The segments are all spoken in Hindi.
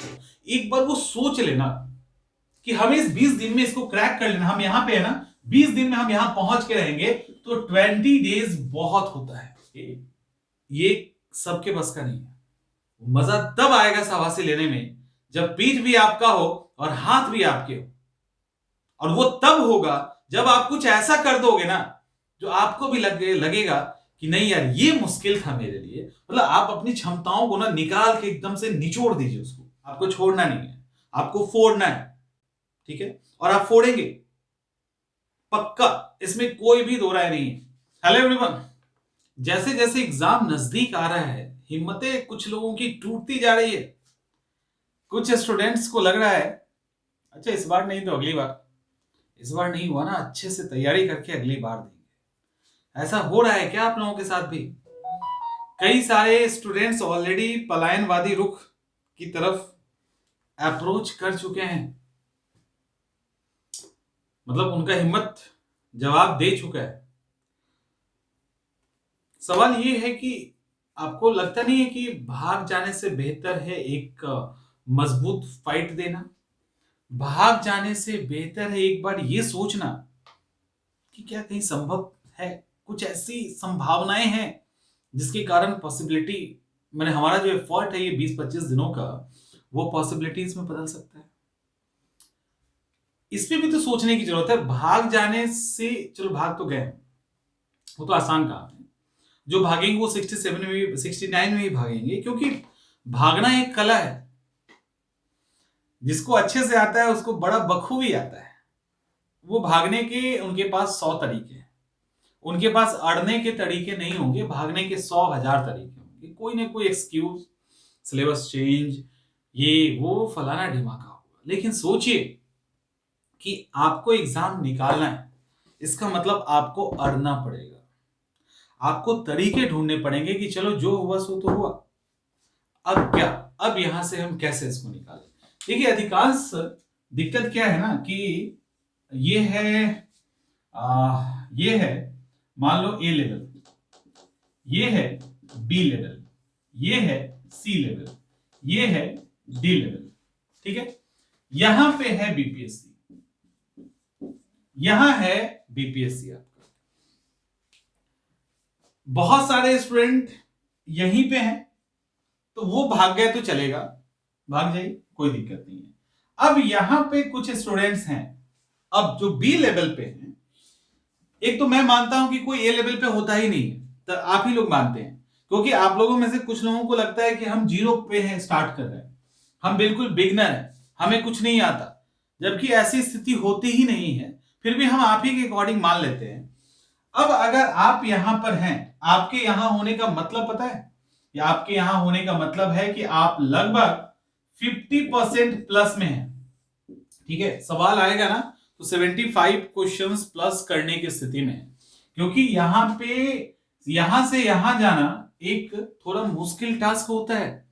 को, एक बार वो सोच लेना कि हमें इस 20 दिन में इसको क्रैक कर लेना, हम यहां पे है ना, 20 दिन में हम यहां पहुंच के रहेंगे, तो 20 डेज बहुत होता है। ये सबके बस का नहीं है। मजा तब आएगा शाबाशी लेने में जब पीठ भी आपका हो और हाथ भी आपके हो, और वो तब होगा जब आप कुछ ऐसा कर दोगे ना जो आपको भी लगेगा कि नहीं यार ये मुश्किल था मेरे लिए। मतलब आप अपनी क्षमताओं को ना निकाल के एकदम से निचोड़ दीजिए उसको, आपको छोड़ना नहीं है, आपको फोड़ना है, ठीक है, और आप फोड़ेंगे पक्का, इसमें कोई भी दो राय नहीं है। हेलो एवरीवन, जैसे जैसे एग्जाम नजदीक आ रहा है, हिम्मतें कुछ लोगों की टूटती जा रही है। कुछ स्टूडेंट्स को लग रहा है अच्छा इस बार नहीं तो अगली बार, इस बार नहीं हुआ ना, अच्छे से तैयारी करके अगली बार देंगे। ऐसा हो रहा है क्या आप लोगों के साथ भी? कई सारे स्टूडेंट्स ऑलरेडी पलायनवादी रुख की तरफ अप्रोच कर चुके हैं, मतलब उनका हिम्मत जवाब दे चुका है। सवाल ये है कि आपको लगता नहीं है कि भाग जाने से बेहतर है एक मजबूत फाइट देना? भाग जाने से बेहतर है एक बार ये सोचना कि क्या कहीं संभव है, कुछ ऐसी संभावनाएं हैं जिसके कारण पॉसिबिलिटी, मैंने हमारा जो एफर्ट है ये 20-25 दिनों का, वो पॉसिबिलिटीज में बदल सकता है। इस पे भी तो सोचने की जरूरत है। भाग जाने से, चलो भाग तो गए, वो तो आसान काम है, जो भागेंगे वो 67 में भी 69 में भी भागेंगे, क्योंकि भागना एक कला है। जिसको अच्छे से आता है उसको बड़ा बखूबी आता है। वो भागने के उनके पास 100 तरीके हैं, उनके पास अड़ने के तरीके नहीं होंगे, भागने के 100,000 तरीके होंगे। कोई ना कोई एक्सक्यूज, सिलेबस चेंज, ये वो फलाना ढिमाका होगा। लेकिन सोचिए कि आपको एग्जाम निकालना है, इसका मतलब आपको अड़ना पड़ेगा, आपको तरीके ढूंढने पड़ेंगे कि चलो जो हुआ सो तो हुआ, अब क्या, अब यहां से हम कैसे इसको निकालें। देखिए अधिकांश दिक्कत क्या है ना कि ये है मान लो ए लेवल, ये है बी लेवल, ये है सी लेवल, ये है डी लेवल, ठीक है। यहां पे है बीपीएससी, यहां है बीपीएससी आपका। बहुत सारे स्टूडेंट यहीं पे हैं, तो वो भाग गए तो चलेगा, भाग जाइए, कोई दिक्कत नहीं है। अब यहां पे कुछ स्टूडेंट्स हैं, अब जो बी लेवल पे हैं, एक तो मैं मानता हूं कि कोई ए लेवल पे होता ही नहीं है, तो आप ही लोग मानते हैं, क्योंकि आप लोगों में से कुछ लोगों को लगता है कि हम जीरो पे हैं, स्टार्ट कर रहे हैं, हम बिल्कुल बिगनर हैं, हमें कुछ नहीं आता, जबकि ऐसी स्थिति होती ही नहीं है, फिर भी हम आप ही के अकॉर्डिंग मान लेते हैं। अब अगर आप यहां पर हैं, आपके यहां होने का मतलब पता है, या आपके यहां होने का मतलब है कि आप लगभग 50% प्लस में हैं, ठीक है। सवाल आएगा ना तो 75 क्वेश्चंस प्लस करने की स्थिति में है, क्योंकि यहां पे यहां से यहां जाना एक थोड़ा मुश्किल टास्क होता है,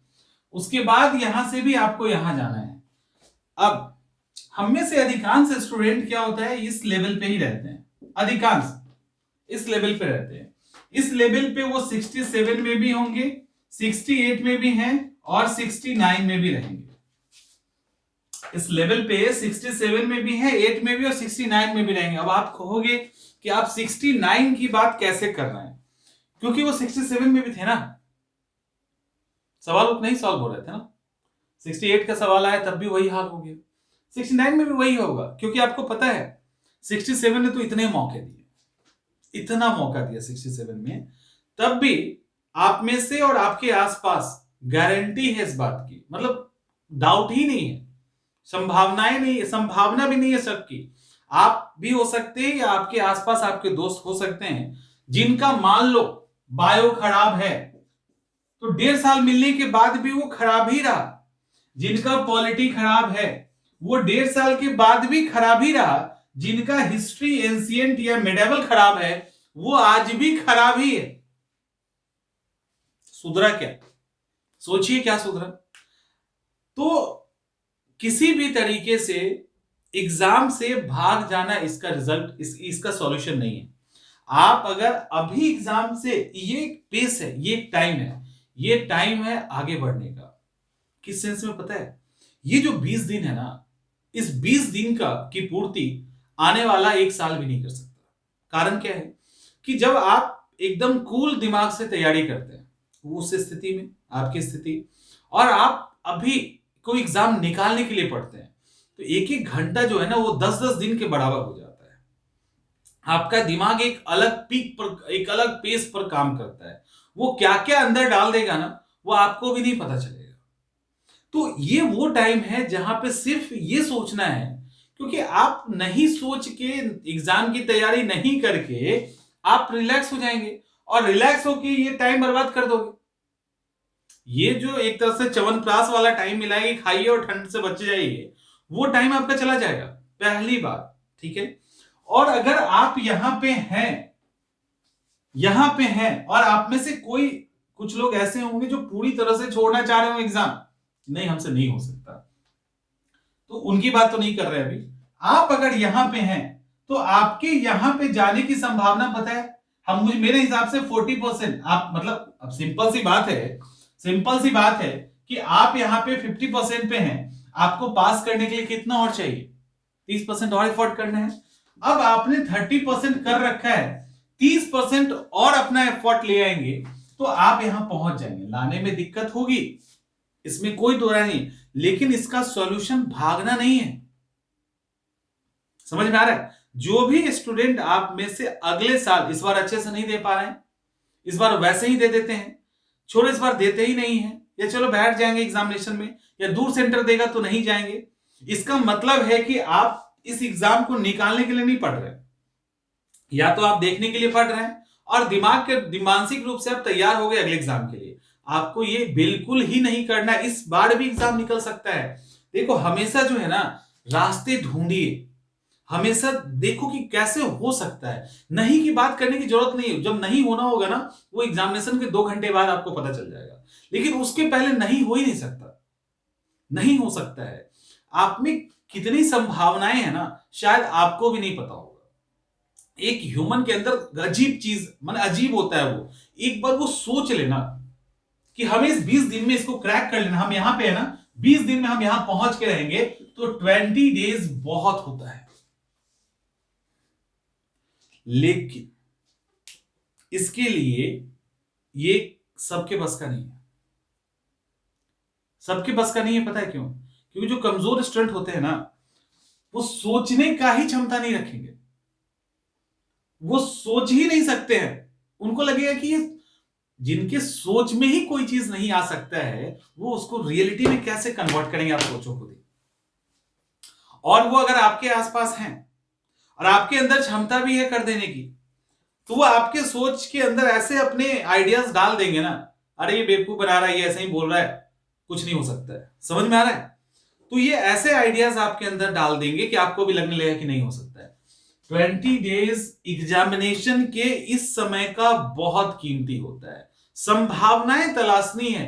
उसके बाद यहां से भी आपको यहां जाना है। अब हम में से अधिकांश स्टूडेंट क्या होता है, इस लेवल पे ही रहते हैं, अधिकांश इस लेवल पे रहते हैं। इस लेवल पे वो 67 में भी होंगे, 68 में भी हैं और 69 में भी रहेंगे। इस लेवल पे 67 में भी है, 8 में भी और 69 में भी रहेंगे। अब आप कहोगे कि आप 69 की बात कैसे कर रहे हैं, क्योंकि वो 67 में भी थे ना, सवाल उतना ही सॉल्व हो रहे थे ना। 68 का सवाल आया तब भी वही हाल हो गया, 69 में भी वही होगा, क्योंकि आपको पता है 67 ने तो इतने मौके दिए, इतना मौका दिया 67 में, तब भी आप में से और आपके आसपास गारंटी है इस बात की, मतलब डाउट ही नहीं है, संभावनाएं नहीं, संभावना भी नहीं है शक की। आप भी हो सकते हैं या आपके आसपास आपके दोस्त हो सकते हैं जिनका मान लो बायो खराब है तो 1.5 साल मिलने के बाद भी वो खराब ही रहा, जिनका पॉलिटी खराब है वो 1.5 साल के बाद भी खराब ही रहा, जिनका हिस्ट्री एंशिएंट या मेडिवल खराब है वो आज भी खराब ही है। सुधरा क्या? सोचिए क्या सुधरा। तो किसी भी तरीके से एग्जाम से भाग जाना इसका रिजल्ट, इसका सॉल्यूशन नहीं है। आप अगर अभी एग्जाम से, ये पेस है, ये टाइम है, ये टाइम है आगे बढ़ने का। किस सेंस में पता है, ये जो 20 दिन है ना, इस 20 दिन का की पूर्ति आने वाला 1 साल भी नहीं कर सकता। कारण क्या है कि जब आप एकदम कूल दिमाग से तैयारी करते हैं, उस स्थिति में आपकी स्थिति, और आप अभी कोई एग्जाम निकालने के लिए पढ़ते हैं, तो एक एक घंटा जो है ना वो 10-10 दिन के बराबर हो जाता है। आपका दिमाग एक अलग पीक पर, एक अलग पेस पर काम करता है। वो क्या क्या अंदर डाल देगा ना, वो आपको भी नहीं पता चलेगा। तो ये वो टाइम है जहां पे सिर्फ ये सोचना है, क्योंकि आप नहीं सोच के एग्जाम की तैयारी नहीं करके आप रिलैक्स हो जाएंगे, और रिलैक्स होके ये टाइम बर्बाद कर दोगे। ये जो एक तरह से च्यवनप्राश वाला टाइम मिला है कि खाइए और ठंड से बच जाइए, वो टाइम आपका चला जाएगा, पहली बात। ठीक है। और अगर आप यहां पे हैं और आप में से कोई कुछ लोग ऐसे होंगे जो पूरी तरह से छोड़ना चाह रहे हो एग्जाम, नहीं हमसे नहीं हो सकता, तो उनकी बात तो नहीं कर रहे अभी। आप अगर यहां पे हैं तो आपके यहां पे जाने की संभावना पता है, मेरे हिसाब से 40%। आप मतलब अब सिंपल सी बात है कि आप यहां पे 50% पे हैं, आपको पास करने के लिए कितना और चाहिए? 30% और एफर्ट करना है। अब आपने 30% कर रखा है, 30% और अपना एफर्ट ले आएंगे तो आप यहां पहुंच जाएंगे। लाने में दिक्कत होगी, इसमें कोई दो राय नहीं, लेकिन इसका सॉल्यूशन भागना नहीं है। समझ में आ रहा है? जो भी स्टूडेंट आप में से अगले साल इस बार अच्छे से नहीं दे पा रहे हैं, इस बार वैसे ही दे देते हैं, छोड़ो इस बार देते ही नहीं है, या चलो बैठ जाएंगे एग्जामिनेशन में, या दूर सेंटर देगा तो नहीं जाएंगे, इसका मतलब है कि आप इस एग्जाम को निकालने के लिए नहीं पढ़ रहे, या तो आप देखने के लिए पढ़ रहे हैं और मानसिक रूप से आप तैयार हो गए अगले एग्जाम के लिए। आपको ये बिल्कुल ही नहीं करना, इस बार भी एग्जाम निकल सकता है। देखो हमेशा जो है ना, रास्ते ढूंढिए, हमेशा देखो कि कैसे हो सकता है। नहीं की बात करने की जरूरत नहीं है, जब नहीं होना होगा ना, वो एग्जामिनेशन के 2 घंटे बाद आपको पता चल जाएगा, लेकिन उसके पहले नहीं हो ही नहीं सकता, नहीं हो सकता है। आप में कितनी संभावनाएं हैं ना, शायद आपको भी नहीं पता होगा। एक ह्यूमन के अंदर अजीब चीज, मतलब अजीब होता है वो, एक बार वो सोच लेना कि हमें इस 20 दिन में इसको क्रैक कर लेना, हम यहां पे है ना 20 दिन में हम यहां पहुंच के रहेंगे, तो 20 डेज बहुत होता है। लेकिन इसके लिए ये सबके बस का नहीं है, सबके बस का नहीं है। पता है क्यों? क्योंकि जो कमजोर स्टूडेंट होते हैं ना, वो सोचने का ही क्षमता नहीं रखेंगे, वो सोच ही नहीं सकते हैं। उनको लगेगा कि जिनके सोच में ही कोई चीज नहीं आ सकता है, वो उसको रियलिटी में कैसे कन्वर्ट करेंगे? आप सोचो खुद ही। और वो अगर आपके आसपास हैं और आपके अंदर क्षमता भी है कर देने की, तो वो आपके सोच के अंदर ऐसे अपने आइडियाज डाल देंगे ना, अरे ये बेवकूफ बना रहा है, ये ऐसे ही बोल रहा है, कुछ नहीं हो सकता है। समझ में आ रहा है? तो ये ऐसे आइडियाज आपके अंदर डाल देंगे कि आपको भी लगने लगेगा कि नहीं हो सकता है। 20 डेज एग्जामिनेशन के इस समय का बहुत कीमती होता है। संभावनाएं तलाशनी है,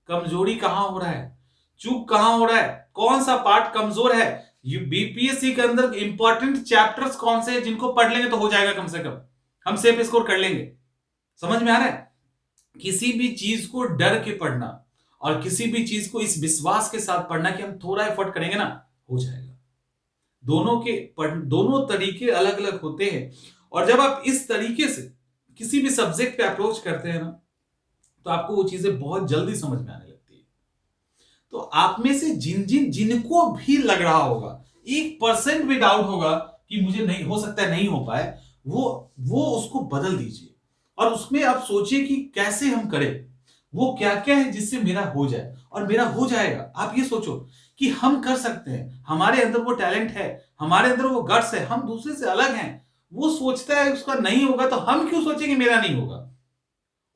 कमजोरी कहां हो रहा है, चूक कहां हो रहा है, कौन सा पार्ट कमजोर है। बीपीएससी के अंदर इंपॉर्टेंट चैप्टर्स कौन से हैं जिनको पढ़ लेंगे तो हो जाएगा, कम से कम हम सेफ स्कोर कर लेंगे। समझ में आ रहा है? किसी भी चीज को डर के पढ़ना और किसी भी चीज को इस विश्वास के साथ पढ़ना कि हम थोड़ा एफर्ट करेंगे ना, हो जाएगा। दोनों तरीके अलग अलग होते हैं, और जब आप इस तरीके से किसी भी सब्जेक्ट पे अप्रोच करते हैं ना, तो आपको वो चीजें बहुत जल्दी समझ में आने लगती है। तो आप में से जिनको भी लग रहा होगा, 1% भी डाउट होगा कि मुझे नहीं हो सकता है, नहीं हो पाए, वो उसको बदल दीजिए और उसमें आप सोचिए कि कैसे हम करें, वो क्या क्या है जिससे मेरा हो जाए, और मेरा हो जाएगा। आप ये सोचो कि हम कर सकते हैं, हमारे अंदर वो टैलेंट है, हमारे अंदर वो गट्स है, हम दूसरे से अलग हैं। वो सोचता है उसका नहीं होगा, तो हम क्यों सोचेंगे मेरा नहीं होगा?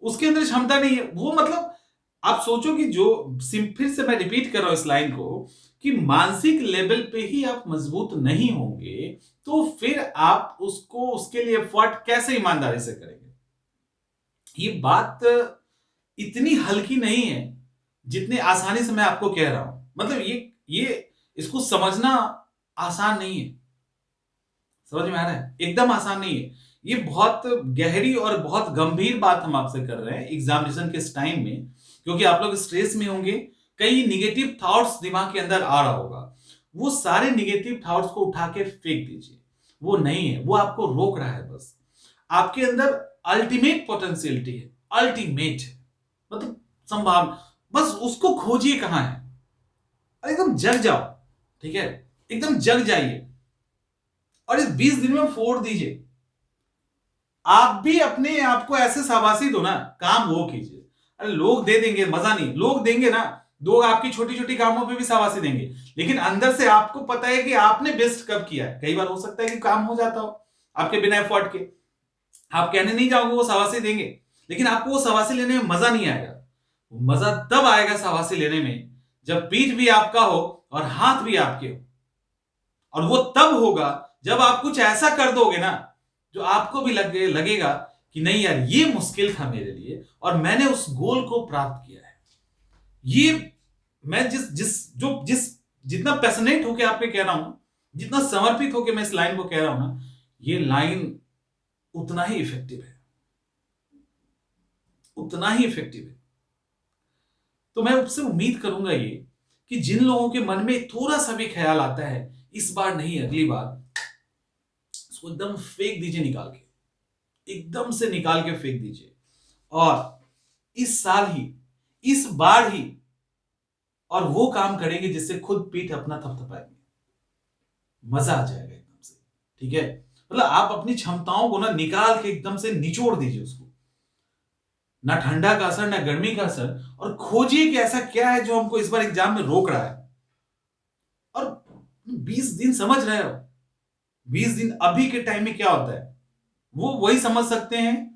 उसके अंदर क्षमता नहीं है वो, मतलब आप सोचो कि जो फिर से मैं रिपीट कर रहा हूं इस लाइन को, कि मानसिक लेवल पे ही आप मजबूत नहीं होंगे, तो फिर आप उसके लिए एफर्ट कैसे ईमानदारी से करेंगे? ये बात इतनी हल्की नहीं है जितने आसानी से मैं आपको कह रहा हूं। मतलब ये इसको समझना आसान नहीं है। समझ में आ रहा है? एकदम आसान नहीं है। ये बहुत गहरी और बहुत गंभीर बात हम आपसे कर रहे हैं एग्जामिनेशन के इस टाइम में, क्योंकि आप लोग स्ट्रेस में होंगे, कई निगेटिव थॉट्स दिमाग के अंदर आ रहा होगा, वो सारे निगेटिव थॉट्स को उठा के फेंक दीजिए। वो नहीं है, वो आपको रोक रहा है। बस आपके अंदर अल्टीमेट पोटेंशियलिटी है, अल्टीमेट है, मतलब संभावना, बस उसको खोजिए कहां है। एकदम जग जाओ, ठीक है, एकदम जग जाइए और इस 20 दिन में फोड़ दीजिए। आप भी अपने आप को ऐसे शाबाशी दो ना, काम वो कीजिए। अरे लोग दे देंगे, मजा नहीं, लोग देंगे ना, लोग आपकी छोटी छोटी कामों पे भी शाबाशी देंगे, लेकिन अंदर से आपको पता है कि आपने बेस्ट कब किया है। कई बार हो सकता है कि काम हो जाता हो आपके बिना एफर्ट के, आप कहने नहीं जाओगे, वो शाबाशी देंगे, लेकिन आपको वो शाबाशी लेने में मजा नहीं आएगा। मजा तब आएगा शाबाशी लेने में जब पीठ भी आपका हो और हाथ भी आपके हो, और वो तब होगा जब आप कुछ ऐसा कर दोगे ना जो आपको भी लगेगा कि नहीं यार, ये मुश्किल था मेरे लिए और मैंने उस गोल को प्राप्त किया है। ये मैं जिस जितना पैशनेट होके आप पे कह रहा हूं, जितना समर्पित होके मैं इस लाइन को कह रहा हूं ना, ये लाइन उतना ही इफेक्टिव है, उतना ही इफेक्टिव है। तो मैं उससे उम्मीद करूंगा ये कि जिन लोगों के मन में थोड़ा सा भी ख्याल आता है इस बार नहीं अगली बार, उसको एकदम फेंक दीजिए, निकाल के एकदम से निकाल के फेंक दीजिए, और इस साल ही, इस बार ही, और वो काम करेंगे जिससे खुद पीठ अपना थपथपाएंगे, मजा आ जाएगा एकदम से। ठीक है, मतलब आप अपनी क्षमताओं को ना निकाल के एकदम से निचोड़ दीजिए उसको, ना ठंडा का असर ना गर्मी का असर, और खोजिए कि ऐसा क्या है जो हमको इस बार एग्जाम में रोक रहा है। और 20 दिन समझ रहे हो, 20 दिन अभी के टाइम में क्या होता है, वो वही समझ सकते हैं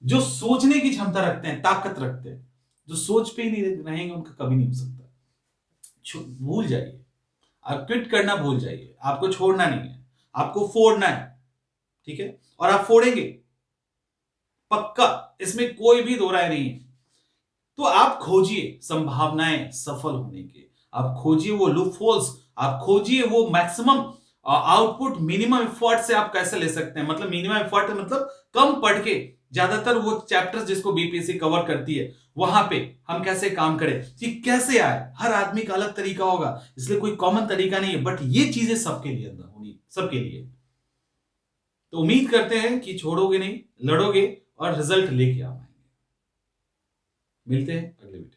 जो सोचने की क्षमता रखते हैं, ताकत रखते हैं। जो सोच पे ही नहीं रहेंगे उनका कभी नहीं हो सकता। भूल जाइए, आप क्विट करना भूल जाइए, आपको छोड़ना नहीं है, आपको फोड़ना है। ठीक है, और आप फोड़ेंगे पक्का, इसमें कोई भी दो राय नहीं है। तो आप खोजिए संभावनाएं सफल होने के, आप खोजिए वो लूपहोल्स, आप खोजिए वो मैक्सिमम आउटपुट मिनिमम एफर्ट से आप कैसे ले सकते हैं। मतलब मिनिमम एफर्ट मतलब कम पढ़ के, ज्यादातर वो चैप्टर्स जिसको बीपीएससी कवर करती है वहां पे हम कैसे काम करें कि कैसे आए। हर आदमी का अलग तरीका होगा, इसलिए कोई कॉमन तरीका नहीं है, बट ये चीजें सबके लिए अंदर होनी, सबके लिए। तो उम्मीद करते हैं कि छोड़ोगे नहीं, लड़ोगे और रिजल्ट लेके आओगे। मिलते हैं अगले वीडियो।